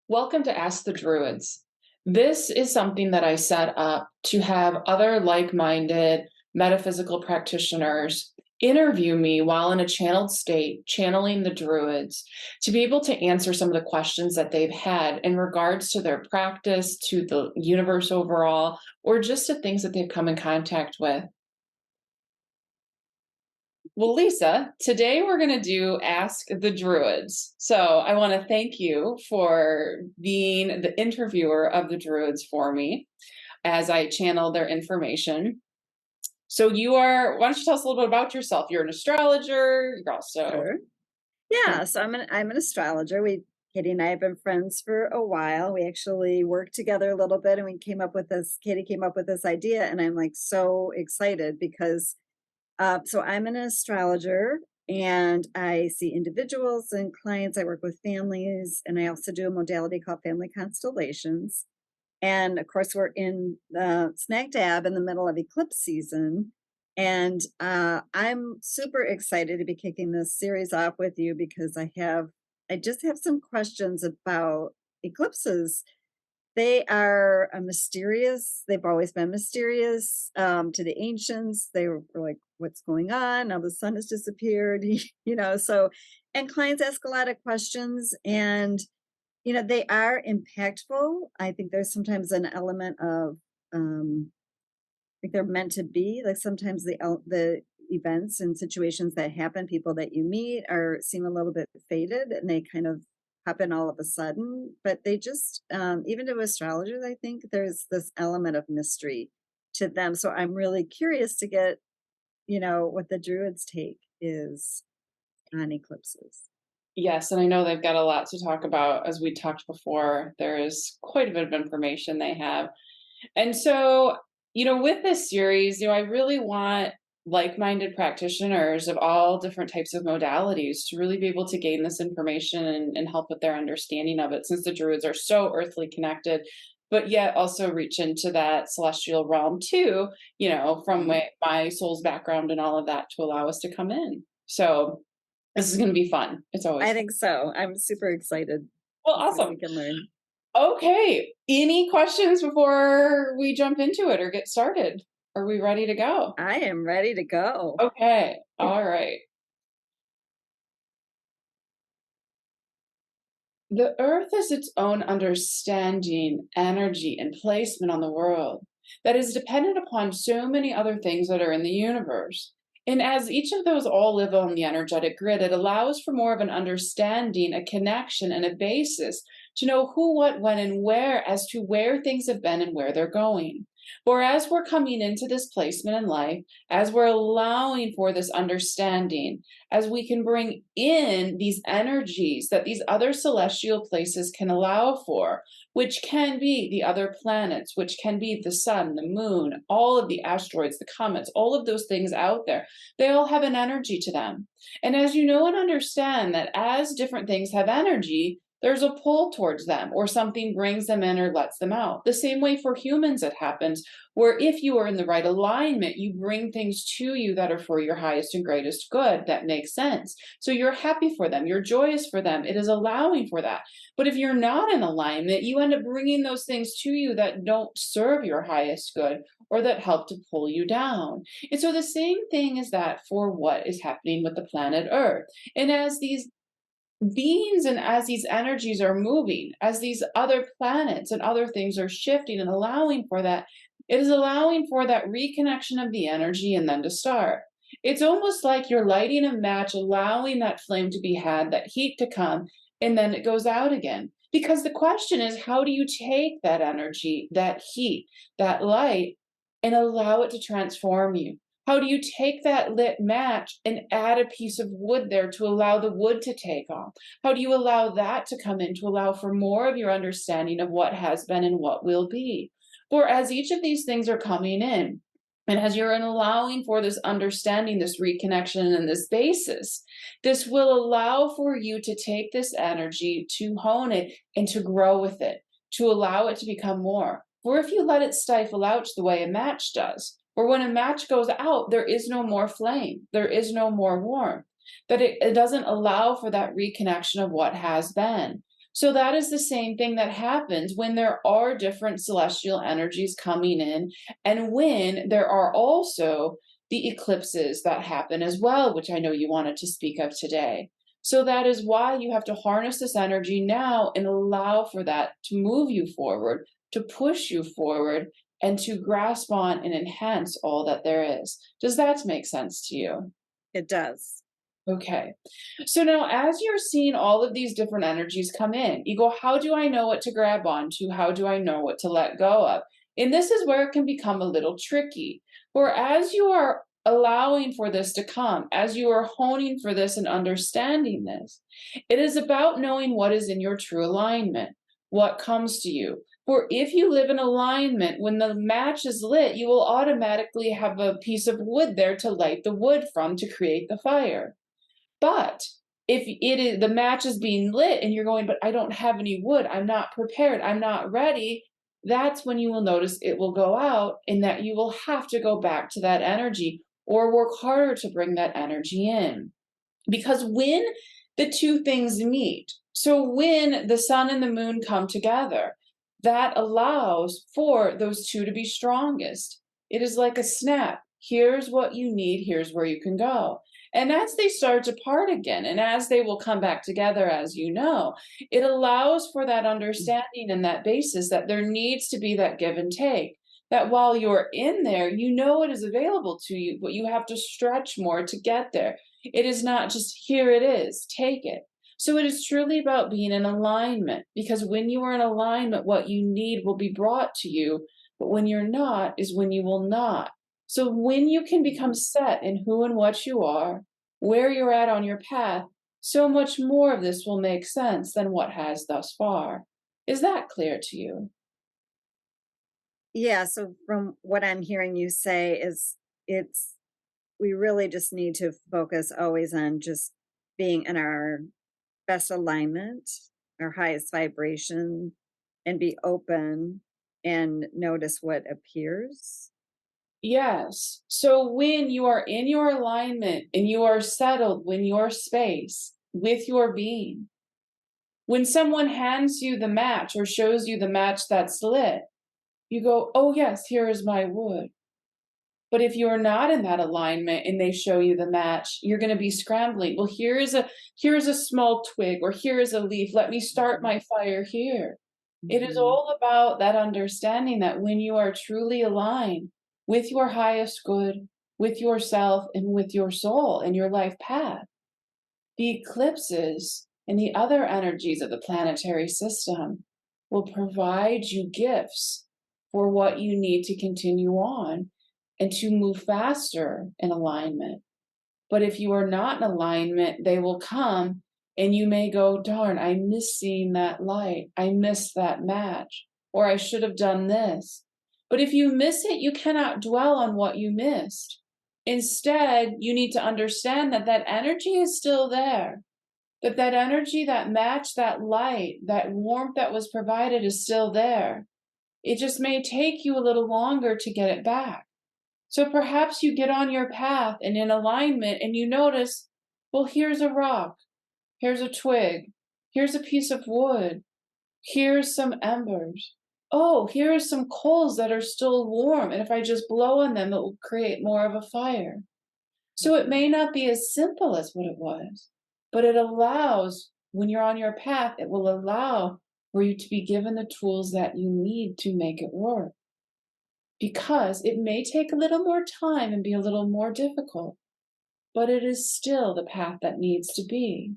Welcome to Ask the Druids. This is something that I set up to have other like minded metaphysical practitioners interview me while in a channeled state, channeling the Druids, to be able to answer some of the questions that they've had in regards to their practice, to the universe overall, or just to things that they've come in contact with. Well, Lisa, today we're going to do Ask the Druids. So I want to thank you for being the interviewer of the Druids for me as I channel their information. So why don't you tell us a little bit about yourself? You're an astrologer. You're also. Sure. Yeah, so I'm an astrologer. Katie and I have been friends for a while. We actually worked together a little bit and Katie came up with this idea, and I'm like so excited because so I'm an astrologer and I see individuals and clients. I work with families, and I also do a modality called family constellations. And of course, we're in the smack dab in the middle of eclipse season. And I'm super excited to be kicking this series off with you because I just have some questions about eclipses. They are mysterious. They've always been mysterious to the ancients. They were like, what's going on? Now the sun has disappeared, and clients ask a lot of questions, and they are impactful. I think there's sometimes an element of I think they're meant to be. Like sometimes the events and situations that happen, people that you meet seem a little bit faded, and they kind of happen all of a sudden. But they just even to astrologers, I think there's this element of mystery to them. So I'm really curious to get what the Druids' take is on eclipses. Yes, and I know they've got a lot to talk about. As we talked before, there is quite a bit of information they have. And so, with this series, I really want like-minded practitioners of all different types of modalities to really be able to gain this information and help with their understanding of it, since the Druids are so earthly connected, but yet also reach into that celestial realm too, from my soul's background and all of that to allow us to come in. So this is going to be fun. It's always I fun. think so. I'm super excited. Well, To see what awesome. we can learn. Okay. Any questions before we jump into it or get started? Are we ready to go? I am ready to go. Okay. All right. The earth is its own understanding, energy, and placement on the world that is dependent upon so many other things that are in the universe. And as each of those all live on the energetic grid, it allows for more of an understanding, a connection, and a basis to know who, what, when, and where as to where things have been and where they're going. For as we're coming into this placement in life, as we're allowing for this understanding, as we can bring in these energies that these other celestial places can allow for, which can be the other planets, which can be the sun, the moon, all of the asteroids, the comets, all of those things out there, they all have an energy to them. And as you know and understand that as different things have energy, there's a pull towards them, or something brings them in or lets them out. The same way for humans, it happens, where if you are in the right alignment, you bring things to you that are for your highest and greatest good. That makes sense. So you're happy for them, you're joyous for them. It is allowing for that. But if you're not in alignment, you end up bringing those things to you that don't serve your highest good or that help to pull you down. And so the same thing is that for what is happening with the planet Earth. And as these beings and as these energies are moving, as these other planets and other things are shifting and allowing for that, it is allowing for that reconnection of the energy and then to start. It's almost like you're lighting a match, allowing that flame to be had, that heat to come, and then it goes out again. Because the question is, how do you take that energy, that heat, that light, and allow it to transform you? How do you take that lit match and add a piece of wood there to allow the wood to take off? How do you allow that to come in to allow for more of your understanding of what has been and what will be? For as each of these things are coming in, and as you're in allowing for this understanding, this reconnection, and this basis, this will allow for you to take this energy, to hone it, and to grow with it, to allow it to become more. For if you let it stifle out the way a match does, or when a match goes out, there is no more flame, there is no more warmth, that it doesn't allow for that reconnection of what has been. So that is the same thing that happens when there are different celestial energies coming in, and when there are also the eclipses that happen as well, which I know you wanted to speak of today. So that is why you have to harness this energy now and allow for that to move you forward, to push you forward, and to grasp on and enhance all that there is. Does that make sense to you? It does. Okay. So now, as you're seeing all of these different energies come in, you go, how do I know what to grab onto? How do I know what to let go of? And this is where it can become a little tricky. For as you are allowing for this to come, as you are honing for this and understanding this, it is about knowing what is in your true alignment, what comes to you. For if you live in alignment, when the match is lit, you will automatically have a piece of wood there to light the wood from to create the fire. But if it is the match is being lit and you're going, but I don't have any wood, I'm not prepared, I'm not ready, that's when you will notice it will go out and that you will have to go back to that energy or work harder to bring that energy in. Because when the two things meet, so when the sun and the moon come together, that allows for those two to be strongest. It is like a snap. Here's what you need, here's where you can go. And as they start to part again, and as they will come back together, as you know, it allows for that understanding and that basis that there needs to be that give and take. That while you're in there, you know it is available to you, but you have to stretch more to get there. It is not just here it is, take it. So it is truly about being in alignment, because when you are in alignment, what you need will be brought to you, but when you're not is when you will not. So when you can become set in who and what you are, where you're at on your path, so much more of this will make sense than what has thus far. Is that clear to you? Yeah, so from what I'm hearing you say is it's we really just need to focus always on just being in our best alignment, our highest vibration, and be open and notice what appears. Yes. So when you are in your alignment and you are settled in your space with your being, when someone hands you the match or shows you the match that's lit, you go, oh, yes, here is my wood. But if you are not in that alignment and they show you the match, you're going to be scrambling. Well, here is a small twig, or here is a leaf. Let me start my fire here. It is Mhm. all about that understanding that when you are truly aligned with your highest good, with yourself, and with your soul and your life path, the eclipses and the other energies of the planetary system will provide you gifts for what you need to continue on and to move faster in alignment. But if you are not in alignment, they will come and you may go, darn, I miss seeing that light. I missed that match, or I should have done this. But if you miss it, you cannot dwell on what you missed. Instead, you need to understand that that energy is still there, that that energy, that match, that light, that warmth that was provided is still there. It just may take you a little longer to get it back. So perhaps you get on your path and in alignment and you notice, well, here's a rock, here's a twig, here's a piece of wood, here's some embers. Oh, here are some coals that are still warm. And if I just blow on them, it will create more of a fire. So it may not be as simple as what it was, but it allows, when you're on your path, it will allow for you to be given the tools that you need to make it work. Because it may take a little more time and be a little more difficult, but it is still the path that needs to be.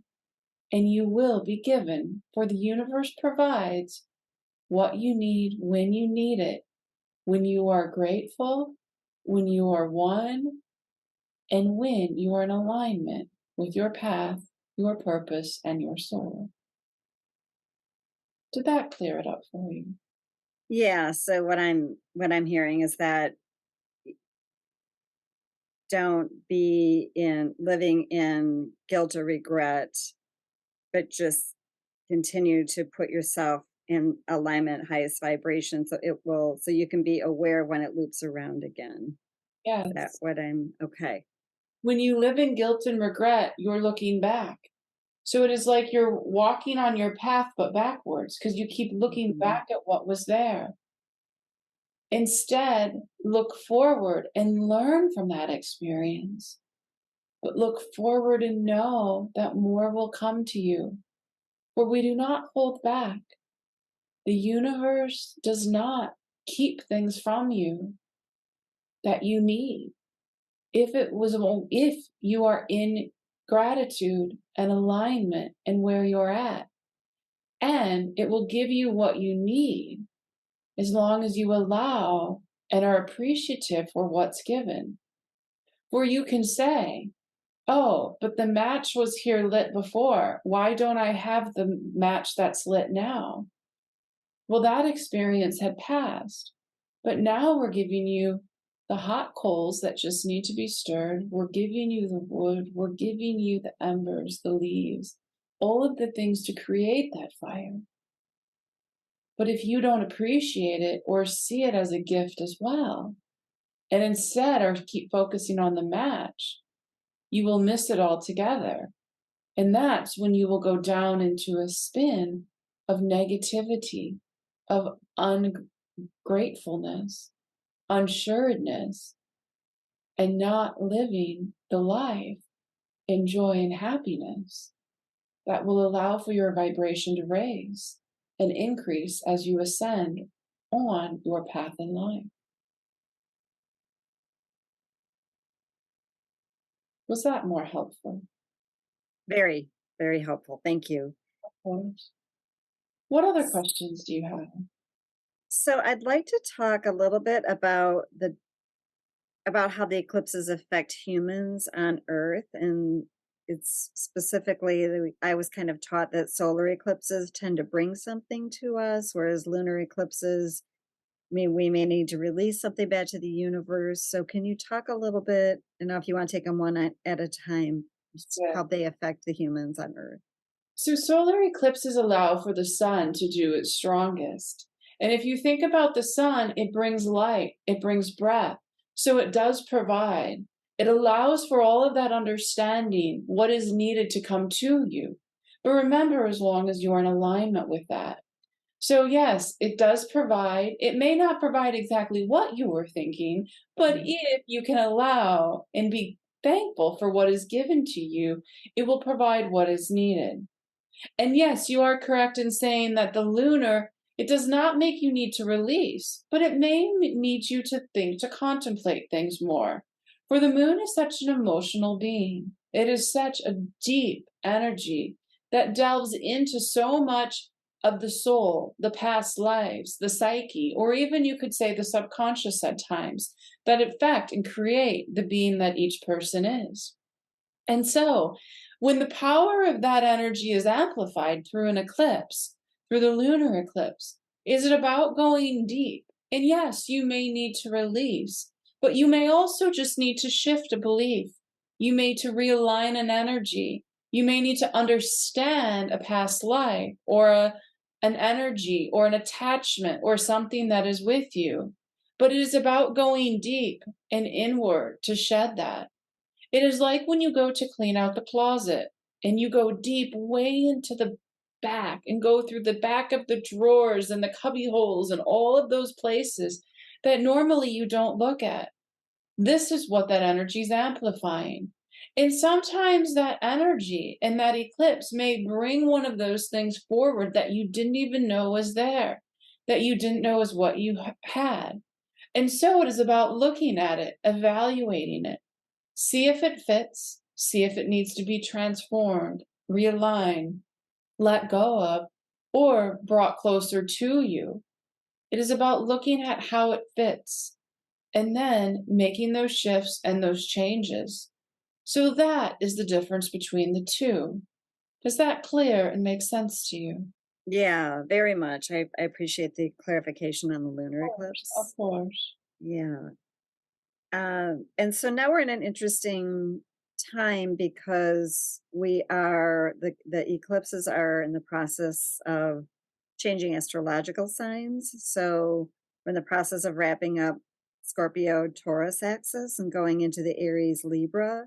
And you will be given, for the universe provides what you need when you need it, when you are grateful, when you are one, and when you are in alignment with your path, your purpose, and your soul. Did that clear it up for you? Yeah, so what I'm hearing is that don't be in living in guilt or regret, but just continue to put yourself in alignment, highest vibration, so it will so you can be aware when it loops around again. Is that Yes. what I'm okay? When you live in guilt and regret, you're looking back. So it is like you're walking on your path, but backwards, because you keep looking Mhm. back at what was there. Instead, look forward and learn from that experience. But look forward and know that more will come to you. For we do not hold back. The universe does not keep things from you that you need. If you are in gratitude and alignment and where you're at, and it will give you what you need as long as you allow and are appreciative for what's given. For you can say, oh, but the match was here lit before. Why don't I have the match that's lit now? Well, that experience had passed. But now we're giving you the hot coals that just need to be stirred. We're giving you the wood. We're giving you the embers, the leaves, all of the things to create that fire. But if you don't appreciate it or see it as a gift as well, and instead are keep focusing on the match, you will miss it altogether. And that's when you will go down into a spin of negativity, of ungratefulness, unsureness, and not living the life in joy and happiness that will allow for your vibration to raise and increase as you ascend on your path in life. Was that more helpful? Very, very helpful. Thank you. Of course. What other questions do you have? So I'd like to talk a little bit about how the eclipses affect humans on Earth, and it's specifically I was kind of taught that solar eclipses tend to bring something to us, whereas lunar eclipses mean we may need to release something back to the universe. So can you talk a little bit, and if you want to take them one at a time, just Yeah. how they affect the humans on Earth? So solar eclipses allow for the sun to do its strongest. And if you think about the sun, it brings light, it brings breath. So it does provide. It allows for all of that understanding, what is needed to come to you. But remember, as long as you're in alignment with that. So, yes, it does provide. It may not provide exactly what you were thinking, but Mhm. if you can allow and be thankful for what is given to you, it will provide what is needed. And yes, you are correct in saying that the lunar, it does not make you need to release, but it may need you to think, to contemplate things more. For the moon is such an emotional being. It is such a deep energy that delves into so much of the soul, the past lives, the psyche, or even you could say the subconscious at times, that affect and create the being that each person is. And so, when the power of that energy is amplified through an eclipse, through the lunar eclipse, is it about going deep? And yes, you may need to release, but you may also just need to shift a belief. You may to realign an energy. You may need to understand a past life or an energy or an attachment or something that is with you. But it is about going deep and inward to shed that. It is like when you go to clean out the closet and you go deep way into the back and go through the back of the drawers and the cubby holes and all of those places that normally you don't look at. This is what that energy is amplifying. And sometimes that energy and that eclipse may bring one of those things forward that you didn't even know was there, that you didn't know was what you had. And so it is about looking at it, evaluating it. See if it fits, see if it needs to be transformed, realigned, let go of, or brought closer to you. It is about looking at how it fits and then making those shifts and those changes. So that is the difference between the two. Is that clear and make sense to you? Yeah, very much. I appreciate the clarification on the lunar Of course, of eclipse. course. Yeah. And so now we're in an interesting time because the eclipses are in the process of changing astrological signs. So we're in the process of wrapping up Scorpio Taurus axis and going into the Aries Libra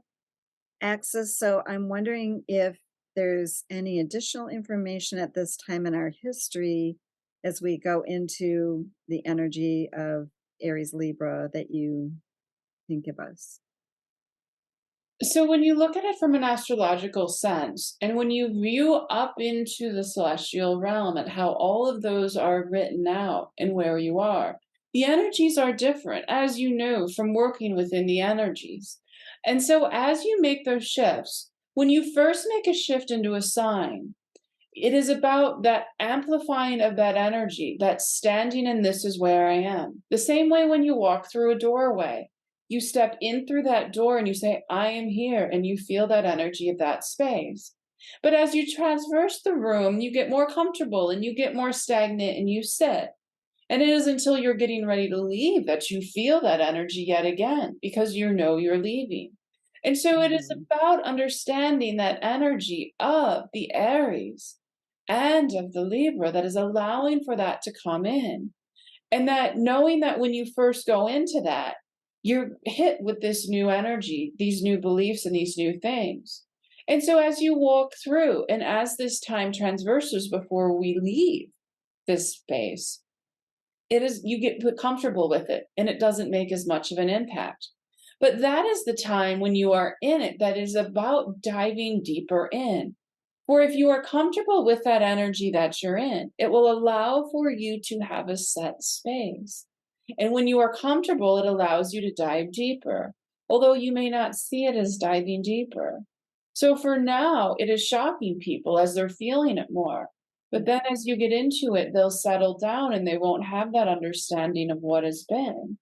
axis. So I'm wondering if there's any additional information at this time in our history as we go into the energy of Aries Libra that you think of us. So when you look at it from an astrological sense, and when you view up into the celestial realm and how all of those are written out and where you are, the energies are different, as you know from working within the energies. And so as you make those shifts, when you first make a shift into a sign, it is about that amplifying of that energy, that standing in this is where I am. The same way when you walk through a doorway, you step in through that door and you say, I am here, and you feel that energy of that space. But as you traverse the room, you get more comfortable and you get more stagnant and you sit. And it is until you're getting ready to leave that you feel that energy yet again because you know you're leaving. And so it is Mhm. about understanding that energy of the Aries and of the Libra that is allowing for that to come in. And that knowing that when you first go into that, you're hit with this new energy, these new beliefs, and these new things. And so as you walk through, and as this time transverses before we leave this space, it is you get put comfortable with it and it doesn't make as much of an impact. But that is the time when you are in it that is about diving deeper in. For if you are comfortable with that energy that you're in, it will allow for you to have a set space. And when you are comfortable, it allows you to dive deeper, although you may not see it as diving deeper. So for now, it is shocking people as they're feeling it more. But then as you get into it, they'll settle down and they won't have that understanding of what has been.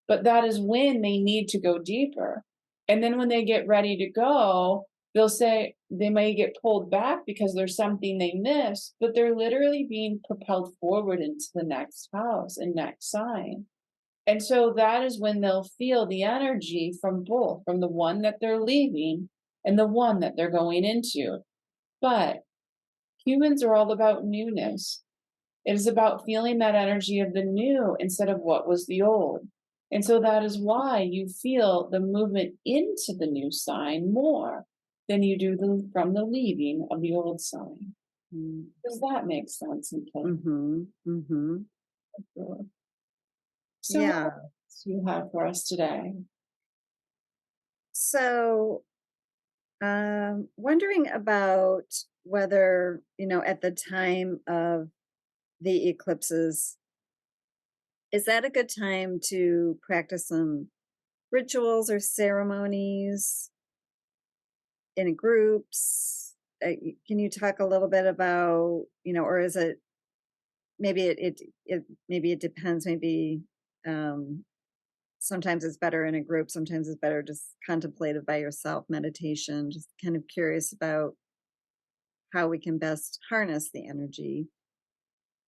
But that is when they need to go deeper. And then when they get ready to go, they'll say they may get pulled back because there's something they missed, but they're literally being propelled forward into the next house and next sign. And so that is when they'll feel the energy from both, from the one that they're leaving and the one that they're going into. But humans are all about newness. It is about feeling that energy of the new instead of what was the old. And so that is why you feel the movement into the new sign more than you do from the leaving of the old sign. Mm. Does that make sense? And Mhm. Mhm. so, what Yeah. else do you have for us today? So, wondering about whether, at the time of the eclipses, is that a good time to practice some rituals or ceremonies in groups? Can you talk a little bit about, or is it maybe maybe it depends. Maybe um, sometimes it's better in a group. Sometimes it's better just contemplative by yourself, meditation. Just kind of curious about how we can best harness the energy.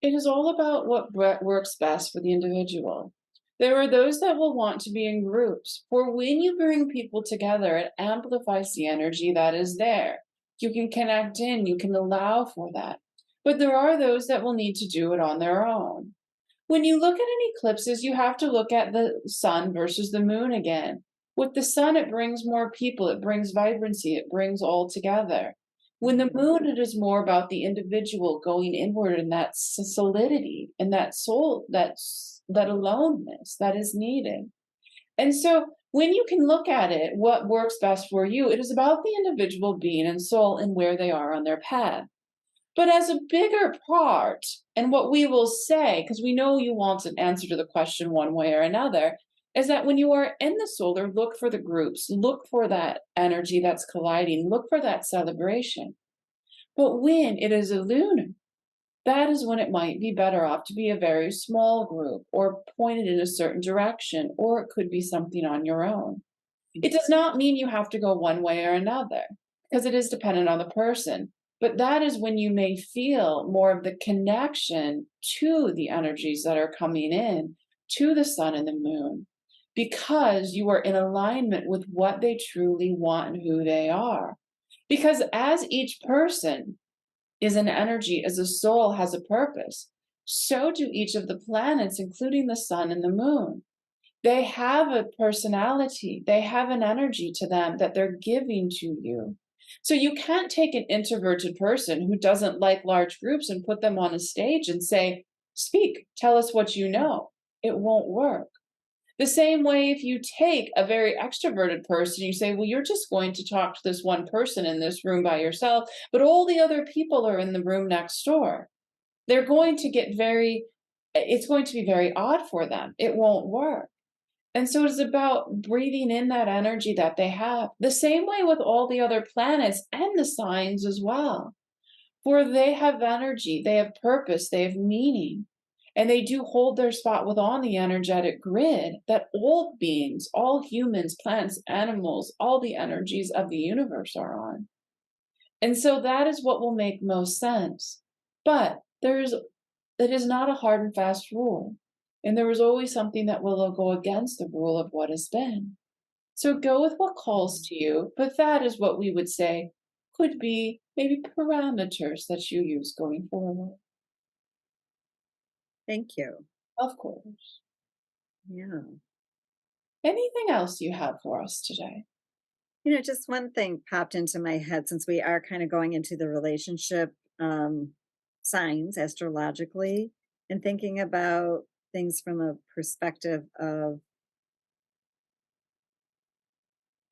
It is all about what works best for the individual. There are those that will want to be in groups, for when you bring people together, it amplifies the energy that is there. You can connect in, you can allow for that. But there are those that will need to do it on their own. When you look at an eclipses, you have to look at the sun versus the moon again. With the sun, it brings more people, it brings vibrancy, it brings all together. When the Mhm. moon, it is more about the individual going inward and that solidity and that soul, that aloneness that is needed. And so when you can look at it, what works best for you, it is about the individual being and soul and where they are on their path. But as a bigger part, and what we will say, because we know you want an answer to the question one way or another, is that when you are in the solar, look for the groups, look for that energy that's colliding, look for that celebration. But when it is a lunar, that is when it might be better off to be a very small group or pointed in a certain direction, or it could be something on your own. It does not mean you have to go one way or another, because it is dependent on the person. But that is when you may feel more of the connection to the energies that are coming in, to the sun and the moon, because you are in alignment with what they truly want and who they are. Because as each person is an energy, as a soul has a purpose, so do each of the planets, including the sun and the moon. They have a personality, they have an energy to them that they're giving to you. So you can't take an introverted person who doesn't like large groups and put them on a stage and say, speak, tell us what you know. It won't work. The same way, if you take a very extroverted person, you say, well, you're just going to talk to this one person in this room by yourself, but all the other people are in the room next door. They're going to get it's going to be very odd for them. It won't work. And so it's about breathing in that energy that they have. The same way with all the other planets and the signs as well. For they have energy, they have purpose, they have meaning. And they do hold their spot within the energetic grid that all beings, all humans, plants, animals, all the energies of the universe are on. And so that is what will make most sense. But it is not a hard and fast rule. And there is always something that will go against the rule of what has been. So go with what calls to you, but that is what we would say could be maybe parameters that you use going forward. Thank you. Of course. Yeah. Anything else you have for us today? Just one thing popped into my head since we are kind of going into the relationship signs astrologically and thinking about things from a perspective of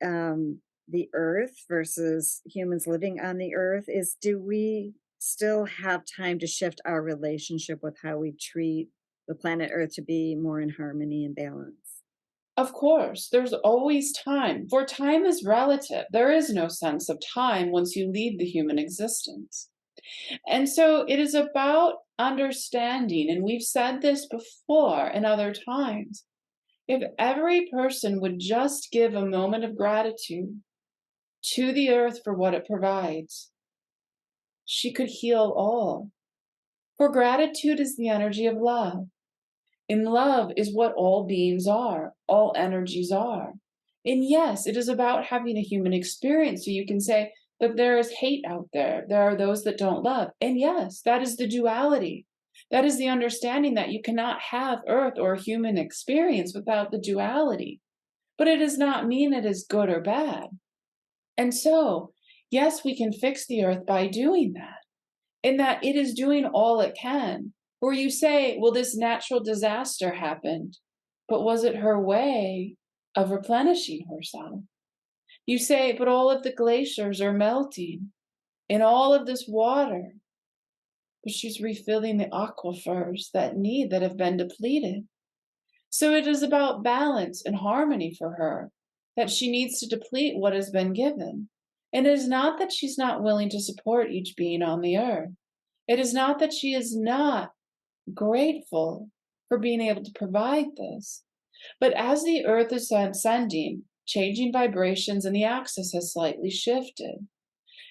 the earth versus humans living on the earth is, do we still have time to shift our relationship with how we treat the planet earth to be more in harmony and balance? Of course, there's always time, for time is relative. There is no sense of time once you leave the human existence. And so it is about understanding, and we've said this before in other times. If every person would just give a moment of gratitude to the earth for what it provides, she could heal all. For gratitude is the energy of love. And love is what all beings are, all energies are. And yes, it is about having a human experience. So you can say, but there is hate out there. There are those that don't love. And yes, that is the duality. That is the understanding that you cannot have earth or human experience without the duality. But it does not mean it is good or bad. And so, yes, we can fix the earth by doing that, in that it is doing all it can. Or you say, well, this natural disaster happened, but was it her way of replenishing herself? You say, but all of the glaciers are melting in all of this water, but she's refilling the aquifers that have been depleted. So it is about balance and harmony for her, that she needs to deplete what has been given. And it is not that she's not willing to support each being on the earth. It is not that she is not grateful for being able to provide this. But as the earth is ascending, changing vibrations and the axis has slightly shifted,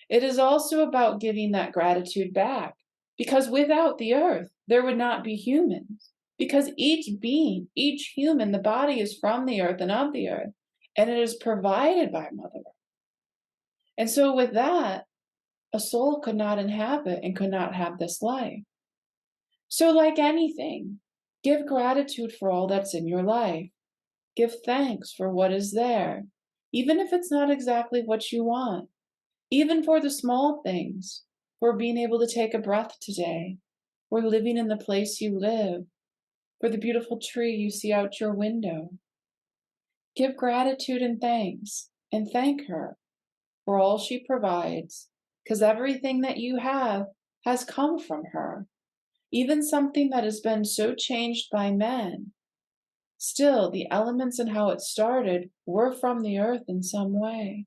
it is also about giving that gratitude back. Because without the earth, there would not be humans. Because each being, each human, the body is from the earth and of the earth, and it is provided by Mother Earth. And so with that, a soul could not inhabit and could not have this life. So, like anything, give gratitude for all that's in your life. Give thanks for what is there, even if it's not exactly what you want, even for the small things, for being able to take a breath today, for living in the place you live, for the beautiful tree you see out your window. Give gratitude and thank her for all she provides, because everything that you have has come from her. Even something that has been so changed by men, still the elements and how it started were from the earth in some way.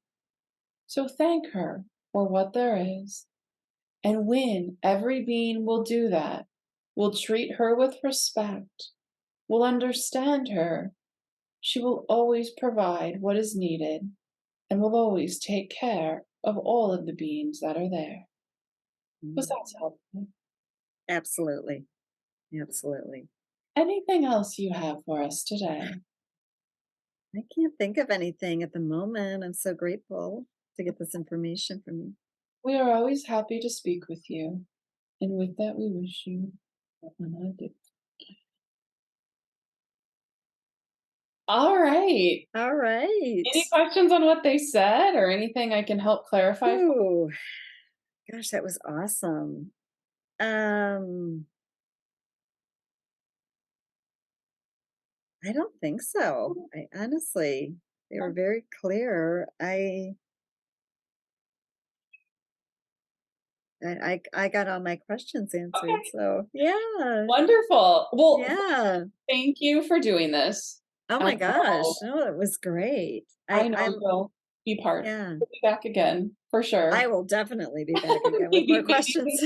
So thank her for what there is. And when every being will do that, will treat her with respect, will understand her, she will always provide what is needed and will always take care of all of the beings that are there. Was Mm. that helpful? Absolutely. Absolutely. Anything else you have for us today? I can't think of anything at the moment. I'm so grateful to get this information from you. We are always happy to speak with you. And with that, we wish you a good All right. All right. Any questions on what they said or anything I can help clarify? Ooh, gosh, that was awesome. Um, I don't think so. I honestly, they were very clear. I got all my questions answered. Okay, So yeah, wonderful. Well, yeah. thank you for doing this. Oh I my know, gosh. No, it was great. I know I you'll be part. yeah. You'll be back again for I sure. will definitely be back again with more Maybe, maybe, questions.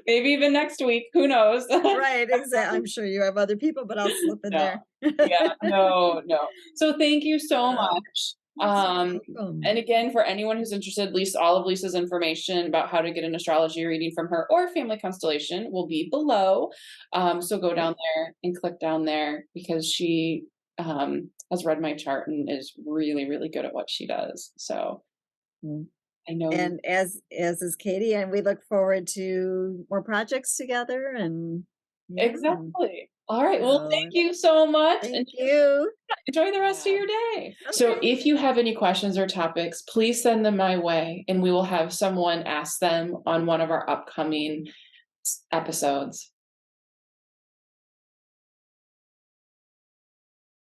maybe even next week. Who knows? Right, exactly. I'm sure you have other people, but I'll slip in No. there. Yeah, no, no. So thank you so Uh, much. you're so And welcome. again, for anyone who's interested, all of Lisa's information about how to get an astrology reading from her or family constellation will be below. So go Okay. down there and click down there because she has read my chart and is really, really good at what she does. So Mm. I know you. And as is Katie, and we look forward to more projects together and yeah. Exactly. All right. Well, thank So you so much. And thank you. enjoy the rest of your day. So, Okay. if you have any questions or topics, please send them my way, and we will have someone ask them on one of our upcoming episodes.